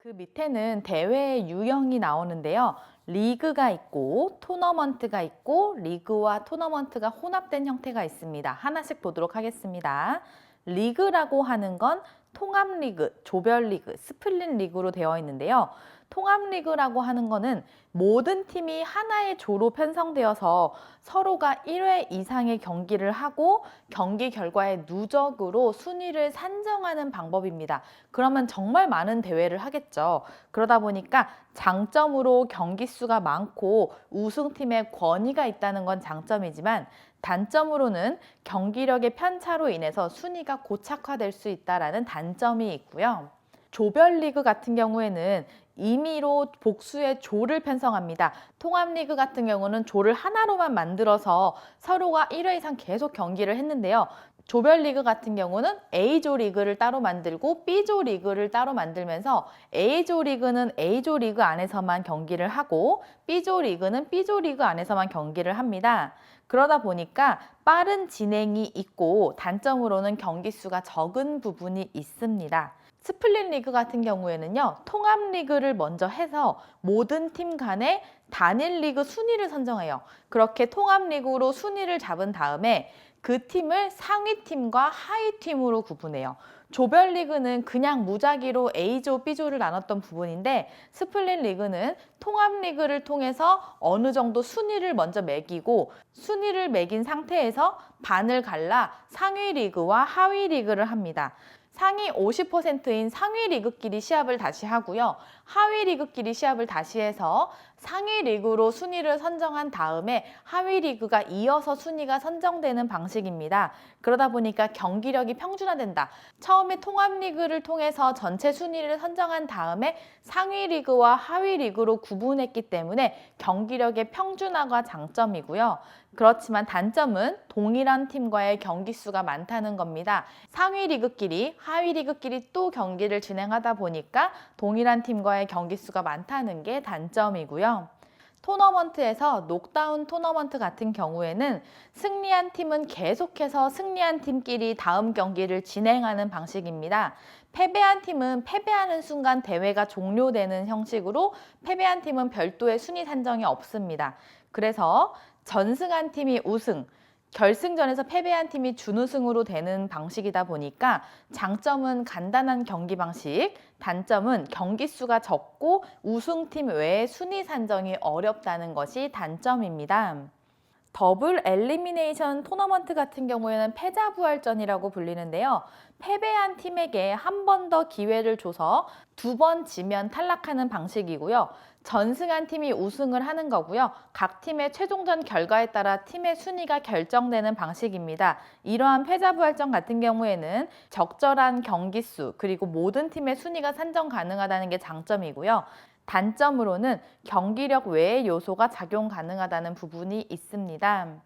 그 밑에는 대회의 유형이 나오는데요. 리그가 있고 토너먼트가 있고 리그와 토너먼트가 혼합된 형태가 있습니다. 하나씩 보도록 하겠습니다. 리그라고 하는 건 통합리그, 조별리그, 스플릿 리그로 되어 있는데요. 통합리그라고 하는 거는 모든 팀이 하나의 조로 편성되어서 서로가 1회 이상의 경기를 하고 경기 결과의 누적으로 순위를 산정하는 방법입니다. 그러면 정말 많은 대회를 하겠죠. 그러다 보니까 장점으로 경기 수가 많고 우승팀의 권위가 있다는 건 장점이지만 단점으로는 경기력의 편차로 인해서 순위가 고착화될 수 있다는 단점이 있고요. 조별리그 같은 경우에는 임의로 복수의 조를 편성합니다. 통합리그 같은 경우는 조를 하나로만 만들어서 서로가 1회 이상 계속 경기를 했는데요. 조별리그 같은 경우는 A조 리그를 따로 만들고 B조 리그를 따로 만들면서 A조 리그는 A조 리그 안에서만 경기를 하고 B조 리그는 B조 리그 안에서만 경기를 합니다. 그러다 보니까 빠른 진행이 있고 단점으로는 경기 수가 적은 부분이 있습니다. 스플릿 리그 같은 경우에는요, 통합 리그를 먼저 해서 모든 팀 간의 단일 리그 순위를 선정해요. 그렇게 통합 리그로 순위를 잡은 다음에 그 팀을 상위 팀과 하위 팀으로 구분해요. 조별 리그는 그냥 무작위로 A조, B조를 나눴던 부분인데 스플릿 리그는 통합 리그를 통해서 어느 정도 순위를 먼저 매기고 순위를 매긴 상태에서 반을 갈라 상위 리그와 하위 리그를 합니다. 상위 50%인 상위 리그끼리 시합을 다시 하고요. 하위 리그끼리 시합을 다시 해서 상위 리그로 순위를 선정한 다음에 하위 리그가 이어서 순위가 선정되는 방식입니다. 그러다 보니까 경기력이 평준화된다. 처음에 통합 리그를 통해서 전체 순위를 선정한 다음에 상위 리그와 하위 리그로 구분했기 때문에 경기력의 평준화가 장점이고요. 그렇지만 단점은 동일한 팀과의 경기 수가 많다는 겁니다. 상위 리그끼리, 하위 리그끼리 또 경기를 진행하다 보니까 동일한 팀과의 경기 수가 많다는 게 단점이고요. 토너먼트에서 녹다운 토너먼트 같은 경우에는 승리한 팀은 계속해서 승리한 팀끼리 다음 경기를 진행하는 방식입니다. 패배한 팀은 패배하는 순간 대회가 종료되는 형식으로 패배한 팀은 별도의 순위 산정이 없습니다. 그래서 전승한 팀이 우승, 결승전에서 패배한 팀이 준우승으로 되는 방식이다 보니까 장점은 간단한 경기 방식, 단점은 경기 수가 적고 우승팀 외에 순위 산정이 어렵다는 것이 단점입니다. 더블 엘리미네이션 토너먼트 같은 경우에는 패자부활전이라고 불리는데요. 패배한 팀에게 한 번 더 기회를 줘서 2번 지면 탈락하는 방식이고요. 전승한 팀이 우승을 하는 거고요. 각 팀의 최종전 결과에 따라 팀의 순위가 결정되는 방식입니다. 이러한 패자부활전 같은 경우에는 적절한 경기 수 그리고 모든 팀의 순위가 산정 가능하다는 게 장점이고요. 단점으로는 경기력 외의 요소가 작용 가능하다는 부분이 있습니다.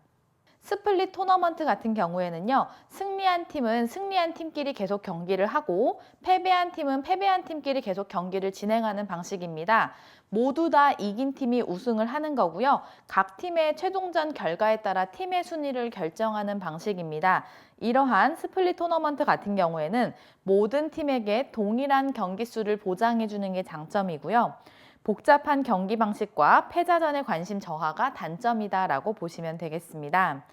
스플릿 토너먼트 같은 경우에는요, 승리한 팀은 승리한 팀끼리 계속 경기를 하고 패배한 팀은 패배한 팀끼리 계속 경기를 진행하는 방식입니다. 모두 다 이긴 팀이 우승을 하는 거고요. 각 팀의 최종전 결과에 따라 팀의 순위를 결정하는 방식입니다. 이러한 스플릿 토너먼트 같은 경우에는 모든 팀에게 동일한 경기 수를 보장해 주는 게 장점이고요. 복잡한 경기 방식과 패자전의 관심 저하가 단점이다라고 보시면 되겠습니다.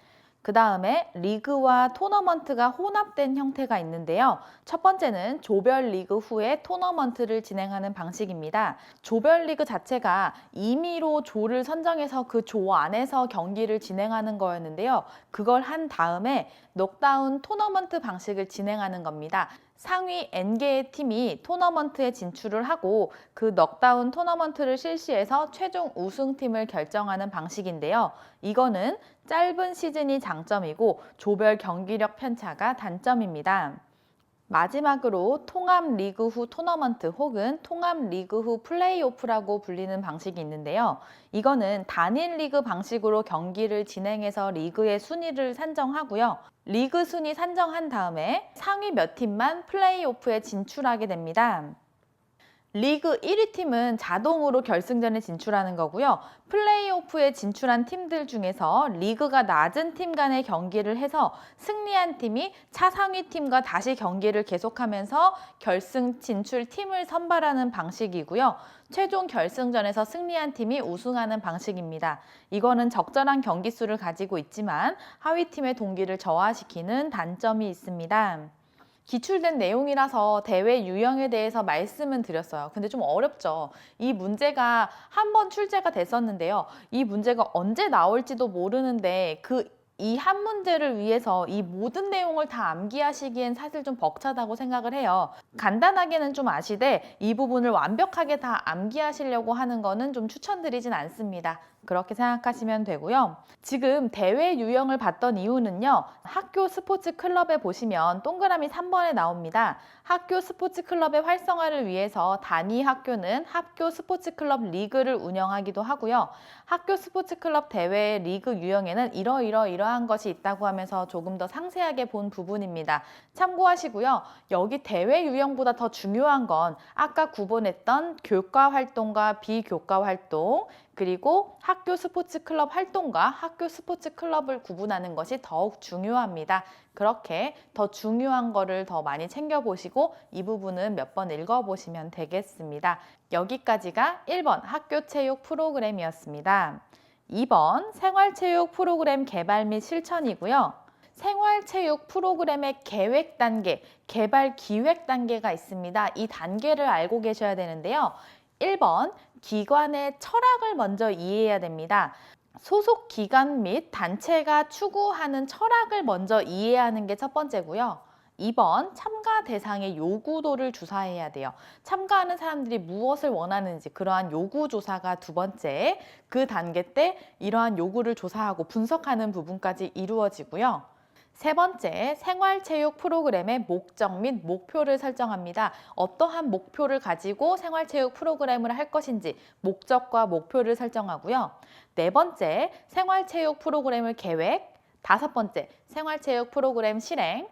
그 다음에 리그와 토너먼트가 혼합된 형태가 있는데요. 첫 번째는 조별 리그 후에 토너먼트를 진행하는 방식입니다. 조별 리그 자체가 임의로 조를 선정해서 그 조 안에서 경기를 진행하는 거였는데요. 그걸 한 다음에 녹다운 토너먼트 방식을 진행하는 겁니다. 상위 N개의 팀이 토너먼트에 진출을 하고 그 넉다운 토너먼트를 실시해서 최종 우승팀을 결정하는 방식인데요. 이거는 짧은 시즌이 장점이고 조별 경기력 편차가 단점입니다. 마지막으로 통합 리그 후 토너먼트 혹은 통합 리그 후 플레이오프라고 불리는 방식이 있는데요. 이거는 단일 리그 방식으로 경기를 진행해서 리그의 순위를 산정하고요. 리그 순위 산정한 다음에 상위 몇 팀만 플레이오프에 진출하게 됩니다. 리그 1위 팀은 자동으로 결승전에 진출하는 거고요. 플레이오프에 진출한 팀들 중에서 리그가 낮은 팀 간의 경기를 해서 승리한 팀이 차상위 팀과 다시 경기를 계속하면서 결승 진출 팀을 선발하는 방식이고요. 최종 결승전에서 승리한 팀이 우승하는 방식입니다. 이거는 적절한 경기 수를 가지고 있지만 하위 팀의 동기를 저하시키는 단점이 있습니다. 기출된 내용이라서 대회 유형에 대해서 말씀은 드렸어요. 근데 좀 어렵죠. 이 문제가 한 번 출제가 됐었는데요. 이 문제가 언제 나올지도 모르는데 이 한 문제를 위해서 이 모든 내용을 다 암기하시기엔 사실 좀 벅차다고 생각을 해요. 간단하게는 좀 아시되 이 부분을 완벽하게 다 암기하시려고 하는 거는 좀 추천드리진 않습니다. 그렇게 생각하시면 되고요. 지금 대회 유형을 봤던 이유는요. 학교 스포츠 클럽에 보시면 동그라미 3번에 나옵니다. 학교 스포츠 클럽의 활성화를 위해서 단위 학교는 학교 스포츠 클럽 리그를 운영하기도 하고요. 학교 스포츠 클럽 대회 리그 유형에는 이러한 것이 있다고 하면서 조금 더 상세하게 본 부분입니다. 참고하시고요. 여기 대회 유형보다 더 중요한 건 아까 구분했던 교과 활동과 비교과 활동, 그리고 학교 스포츠 클럽 활동과 학교 스포츠 클럽을 구분하는 것이 더욱 중요합니다. 그렇게 더 중요한 거를 더 많이 챙겨보시고 이 부분은 몇 번 읽어보시면 되겠습니다. 여기까지가 1번 학교 체육 프로그램이었습니다. 2번 생활체육 프로그램 개발 및 실천이고요. 생활체육 프로그램의 계획 단계, 개발 기획 단계가 있습니다. 이 단계를 알고 계셔야 되는데요. 1번 기관의 철학을 먼저 이해해야 됩니다. 소속 기관 및 단체가 추구하는 철학을 먼저 이해하는 게 첫 번째고요. 2번 참가 대상의 요구도를 조사해야 돼요. 참가하는 사람들이 무엇을 원하는지 그러한 요구 조사가 두 번째, 그 단계 때 이러한 요구를 조사하고 분석하는 부분까지 이루어지고요. 세 번째, 생활체육 프로그램의 목적 및 목표를 설정합니다. 어떠한 목표를 가지고 생활체육 프로그램을 할 것인지 목적과 목표를 설정하고요. 네 번째, 생활체육 프로그램을 계획. 다섯 번째, 생활체육 프로그램 실행.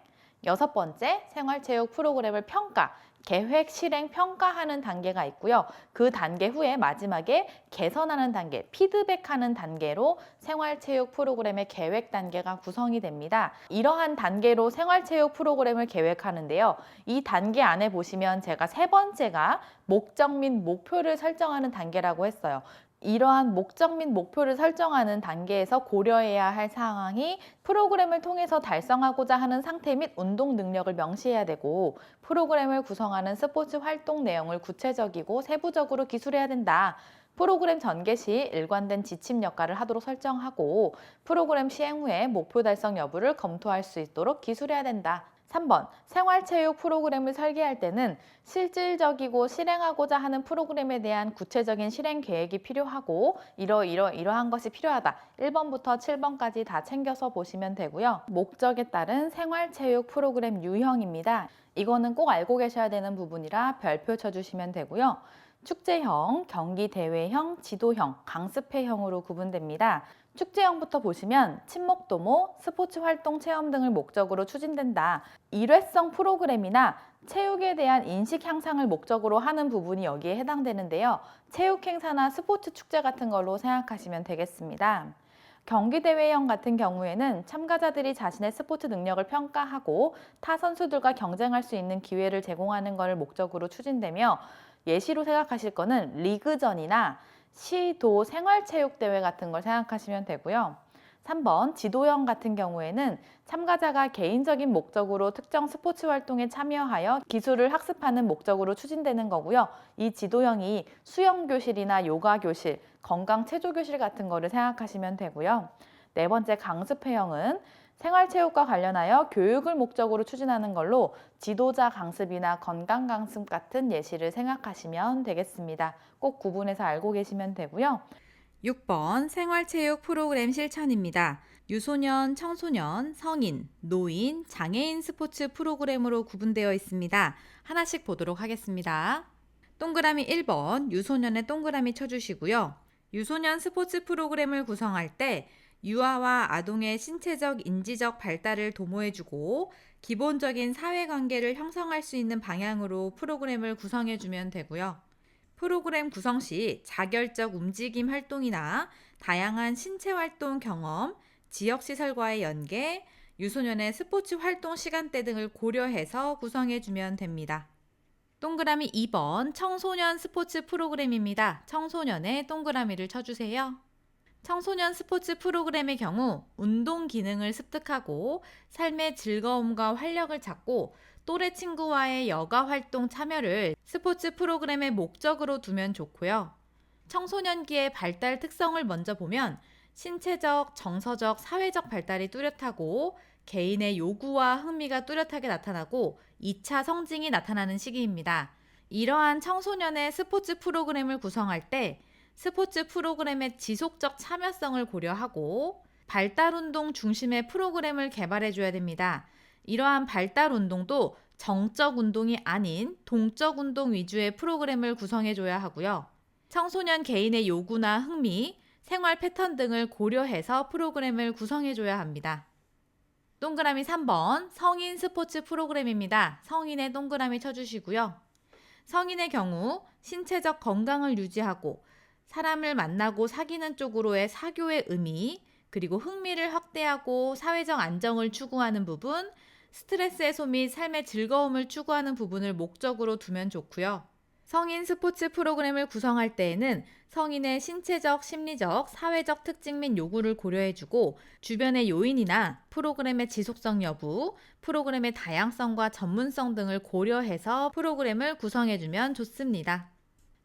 여섯 번째, 생활체육 프로그램을 평가. 계획, 실행, 평가하는 단계가 있고요. 그 단계 후에 마지막에 개선하는 단계, 피드백하는 단계로 생활체육 프로그램의 계획 단계가 구성이 됩니다. 이러한 단계로 생활체육 프로그램을 계획하는데요. 이 단계 안에 보시면 제가 세 번째가 목적 및 목표를 설정하는 단계라고 했어요. 이러한 목적 및 목표를 설정하는 단계에서 고려해야 할 사항이 프로그램을 통해서 달성하고자 하는 상태 및 운동 능력을 명시해야 되고 프로그램을 구성하는 스포츠 활동 내용을 구체적이고 세부적으로 기술해야 된다. 프로그램 전개 시 일관된 지침 역할을 하도록 설정하고 프로그램 시행 후에 목표 달성 여부를 검토할 수 있도록 기술해야 된다. 3번, 생활체육 프로그램을 설계할 때는 실질적이고 실행하고자 하는 프로그램에 대한 구체적인 실행 계획이 필요하고 이러한 것이 필요하다. 1번부터 7번까지 다 챙겨서 보시면 되고요. 목적에 따른 생활체육 프로그램 유형입니다. 이거는 꼭 알고 계셔야 되는 부분이라 별표 쳐주시면 되고요. 축제형, 경기대회형, 지도형, 강습회형으로 구분됩니다. 축제형부터 보시면 친목도모, 스포츠 활동 체험 등을 목적으로 추진된다. 일회성 프로그램이나 체육에 대한 인식 향상을 목적으로 하는 부분이 여기에 해당되는데요. 체육 행사나 스포츠 축제 같은 걸로 생각하시면 되겠습니다. 경기대회형 같은 경우에는 참가자들이 자신의 스포츠 능력을 평가하고 타 선수들과 경쟁할 수 있는 기회를 제공하는 것을 목적으로 추진되며 예시로 생각하실 거는 리그전이나 시도 생활체육대회 같은 걸 생각하시면 되고요. 3번 지도형 같은 경우에는 참가자가 개인적인 목적으로 특정 스포츠 활동에 참여하여 기술을 학습하는 목적으로 추진되는 거고요. 이 지도형이 수영교실이나 요가교실, 건강체조교실 같은 거를 생각하시면 되고요. 네 번째 강습회형은 생활체육과 관련하여 교육을 목적으로 추진하는 걸로 지도자 강습이나 건강 강습 같은 예시를 생각하시면 되겠습니다. 꼭 구분해서 알고 계시면 되고요. 6번 생활체육 프로그램 실천입니다. 유소년, 청소년, 성인, 노인, 장애인 스포츠 프로그램으로 구분되어 있습니다. 하나씩 보도록 하겠습니다. 동그라미 1번 유소년에 동그라미 쳐주시고요. 유소년 스포츠 프로그램을 구성할 때 유아와 아동의 신체적, 인지적 발달을 도모해주고 기본적인 사회관계를 형성할 수 있는 방향으로 프로그램을 구성해주면 되고요. 프로그램 구성 시 자결적 움직임 활동이나 다양한 신체 활동 경험, 지역시설과의 연계, 유소년의 스포츠 활동 시간대 등을 고려해서 구성해주면 됩니다. 동그라미 2번 청소년 스포츠 프로그램입니다. 청소년의 동그라미를 쳐주세요. 청소년 스포츠 프로그램의 경우 운동 기능을 습득하고 삶의 즐거움과 활력을 찾고 또래 친구와의 여가 활동 참여를 스포츠 프로그램의 목적으로 두면 좋고요. 청소년기의 발달 특성을 먼저 보면 신체적, 정서적, 사회적 발달이 뚜렷하고 개인의 요구와 흥미가 뚜렷하게 나타나고 2차 성징이 나타나는 시기입니다. 이러한 청소년의 스포츠 프로그램을 구성할 때 스포츠 프로그램의 지속적 참여성을 고려하고 발달 운동 중심의 프로그램을 개발해 줘야 됩니다. 이러한 발달 운동도 정적 운동이 아닌 동적 운동 위주의 프로그램을 구성해 줘야 하고요. 청소년 개인의 요구나 흥미, 생활 패턴 등을 고려해서 프로그램을 구성해 줘야 합니다. 동그라미 3번 성인 스포츠 프로그램입니다. 성인의 동그라미 쳐주시고요. 성인의 경우 신체적 건강을 유지하고 사람을 만나고 사귀는 쪽으로의 사교의 의미, 그리고 흥미를 확대하고 사회적 안정을 추구하는 부분, 스트레스 해소 및 삶의 즐거움을 추구하는 부분을 목적으로 두면 좋고요. 성인 스포츠 프로그램을 구성할 때에는 성인의 신체적, 심리적, 사회적 특징 및 요구를 고려해주고 주변의 요인이나 프로그램의 지속성 여부, 프로그램의 다양성과 전문성 등을 고려해서 프로그램을 구성해주면 좋습니다.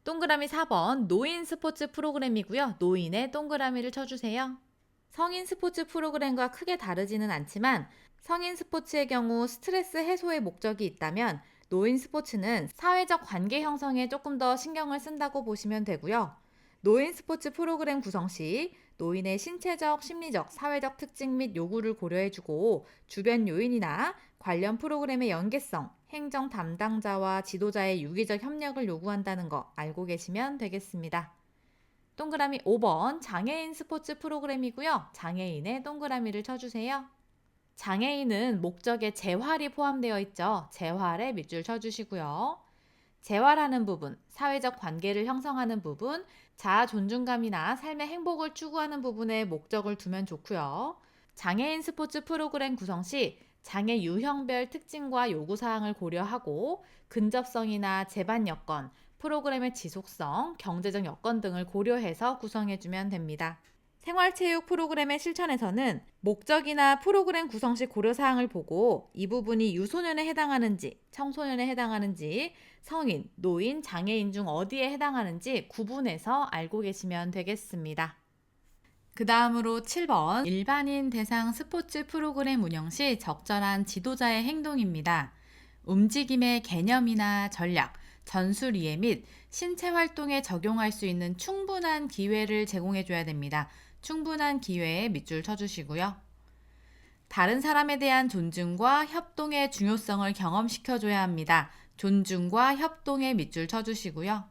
동그라미 4번 노인 스포츠 프로그램이고요. 노인의 동그라미를 쳐주세요. 성인 스포츠 프로그램과 크게 다르지는 않지만 성인 스포츠의 경우 스트레스 해소의 목적이 있다면 노인 스포츠는 사회적 관계 형성에 조금 더 신경을 쓴다고 보시면 되고요. 노인 스포츠 프로그램 구성 시 노인의 신체적, 심리적, 사회적 특징 및 요구를 고려해주고 주변 요인이나 관련 프로그램의 연계성, 행정 담당자와 지도자의 유기적 협력을 요구한다는 거 알고 계시면 되겠습니다. 동그라미 5번 장애인 스포츠 프로그램이고요. 장애인의 동그라미를 쳐주세요. 장애인은 목적에 재활이 포함되어 있죠. 재활에 밑줄 쳐주시고요. 재활하는 부분, 사회적 관계를 형성하는 부분, 자아 존중감이나 삶의 행복을 추구하는 부분에 목적을 두면 좋고요. 장애인 스포츠 프로그램 구성 시 장애 유형별 특징과 요구사항을 고려하고 근접성이나 제반 여건, 프로그램의 지속성, 경제적 여건 등을 고려해서 구성해주면 됩니다. 생활체육 프로그램의 실천에서는 목적이나 프로그램 구성 시 고려사항을 보고 이 부분이 유소년에 해당하는지, 청소년에 해당하는지, 성인, 노인, 장애인 중 어디에 해당하는지 구분해서 알고 계시면 되겠습니다. 그 다음으로 7번 일반인 대상 스포츠 프로그램 운영 시 적절한 지도자의 행동입니다. 움직임의 개념이나 전략, 전술 이해 및 신체 활동에 적용할 수 있는 충분한 기회를 제공해 줘야 됩니다. 충분한 기회에 밑줄 쳐주시고요. 다른 사람에 대한 존중과 협동의 중요성을 경험시켜 줘야 합니다. 존중과 협동에 밑줄 쳐주시고요.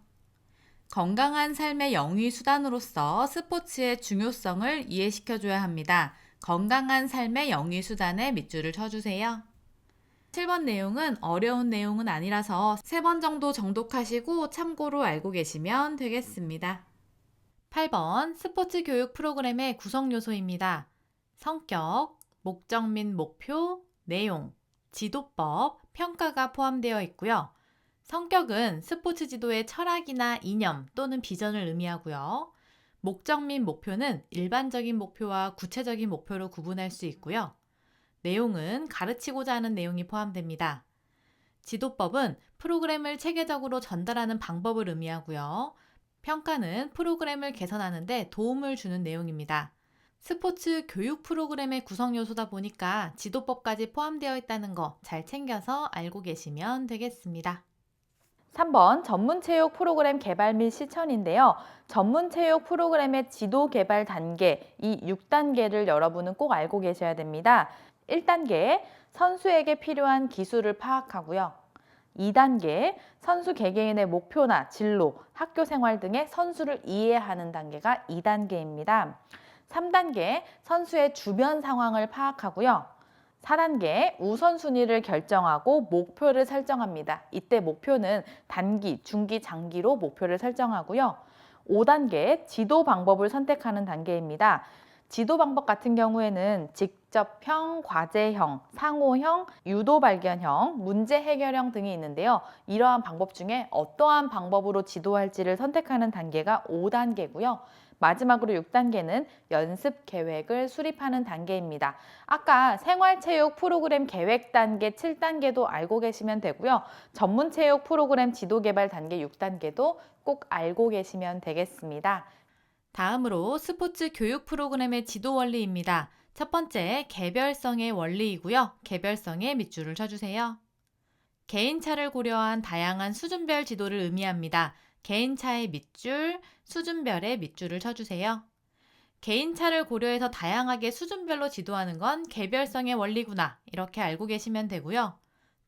건강한 삶의 영위 수단으로서 스포츠의 중요성을 이해시켜 줘야 합니다. 건강한 삶의 영위 수단에 밑줄을 쳐주세요. 7번 내용은 어려운 내용은 아니라서 3번 정도 정독하시고 참고로 알고 계시면 되겠습니다. 8번 스포츠 교육 프로그램의 구성 요소입니다. 성격, 목적 및 목표, 내용, 지도법, 평가가 포함되어 있고요. 성격은 스포츠 지도의 철학이나 이념 또는 비전을 의미하고요. 목적 및 목표는 일반적인 목표와 구체적인 목표로 구분할 수 있고요. 내용은 가르치고자 하는 내용이 포함됩니다. 지도법은 프로그램을 체계적으로 전달하는 방법을 의미하고요. 평가는 프로그램을 개선하는 데 도움을 주는 내용입니다. 스포츠 교육 프로그램의 구성 요소다 보니까 지도법까지 포함되어 있다는 거 잘 챙겨서 알고 계시면 되겠습니다. 3번 전문체육 프로그램 개발 및 실천인데요. 전문체육 프로그램의 지도 개발 단계, 이 6단계를 여러분은 꼭 알고 계셔야 됩니다. 1단계, 선수에게 필요한 기술을 파악하고요. 2단계, 선수 개개인의 목표나 진로, 학교 생활 등의 선수를 이해하는 단계가 2단계입니다. 3단계, 선수의 주변 상황을 파악하고요. 4단계 우선순위를 결정하고 목표를 설정합니다. 이때 목표는 단기, 중기, 장기로 목표를 설정하고요. 5단계 지도 방법을 선택하는 단계입니다. 지도 방법 같은 경우에는 직접형, 과제형, 상호형, 유도 발견형, 문제 해결형 등이 있는데요. 이러한 방법 중에 어떠한 방법으로 지도할지를 선택하는 단계가 5단계고요. 마지막으로 6단계는 연습 계획을 수립하는 단계입니다. 아까 생활체육 프로그램 계획 단계 7단계도 알고 계시면 되고요. 전문체육 프로그램 지도개발 단계 6단계도 꼭 알고 계시면 되겠습니다. 다음으로 스포츠 교육 프로그램의 지도 원리입니다. 첫 번째, 개별성의 원리이고요. 개별성에 밑줄을 쳐주세요. 개인차를 고려한 다양한 수준별 지도를 의미합니다. 개인차의 밑줄, 수준별의 밑줄을 쳐주세요. 개인차를 고려해서 다양하게 수준별로 지도하는 건 개별성의 원리구나. 이렇게 알고 계시면 되고요.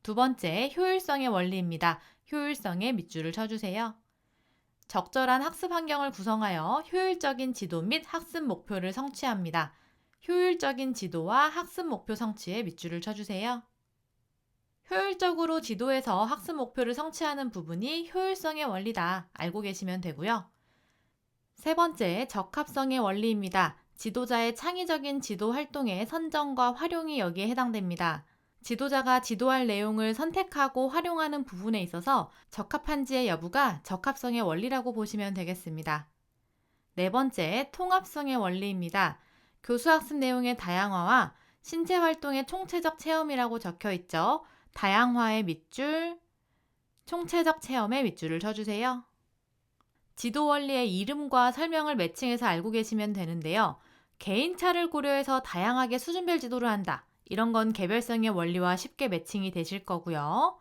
두 번째, 효율성의 원리입니다. 효율성의 밑줄을 쳐주세요. 적절한 학습 환경을 구성하여 효율적인 지도 및 학습 목표를 성취합니다. 효율적인 지도와 학습 목표 성취에 밑줄을 쳐주세요. 효율적으로 지도해서 학습 목표를 성취하는 부분이 효율성의 원리다. 알고 계시면 되고요. 세 번째, 적합성의 원리입니다. 지도자의 창의적인 지도 활동의 선정과 활용이 여기에 해당됩니다. 지도자가 지도할 내용을 선택하고 활용하는 부분에 있어서 적합한지의 여부가 적합성의 원리라고 보시면 되겠습니다. 네 번째, 통합성의 원리입니다. 교수학습 내용의 다양화와 신체활동의 총체적 체험이라고 적혀 있죠. 다양화의 밑줄, 총체적 체험의 밑줄을 쳐주세요. 지도 원리의 이름과 설명을 매칭해서 알고 계시면 되는데요. 개인차를 고려해서 다양하게 수준별 지도를 한다. 이런 건 개별성의 원리와 쉽게 매칭이 되실 거고요.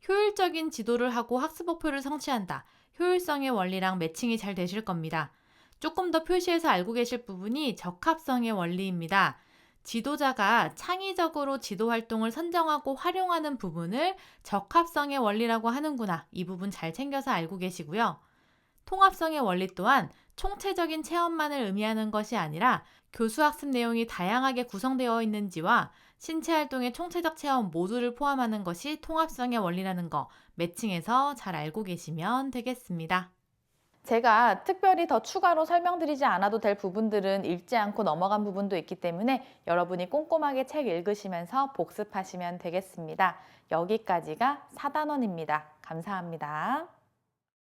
효율적인 지도를 하고 학습 목표를 성취한다. 효율성의 원리랑 매칭이 잘 되실 겁니다. 조금 더 표시해서 알고 계실 부분이 적합성의 원리입니다. 지도자가 창의적으로 지도 활동을 선정하고 활용하는 부분을 적합성의 원리라고 하는구나. 이 부분 잘 챙겨서 알고 계시고요. 통합성의 원리 또한 총체적인 체험만을 의미하는 것이 아니라 교수 학습 내용이 다양하게 구성되어 있는지와 신체 활동의 총체적 체험 모두를 포함하는 것이 통합성의 원리라는 거 매칭해서 잘 알고 계시면 되겠습니다. 제가 특별히 더 추가로 설명드리지 않아도 될 부분들은 읽지 않고 넘어간 부분도 있기 때문에 여러분이 꼼꼼하게 책 읽으시면서 복습하시면 되겠습니다. 여기까지가 4단원입니다. 감사합니다.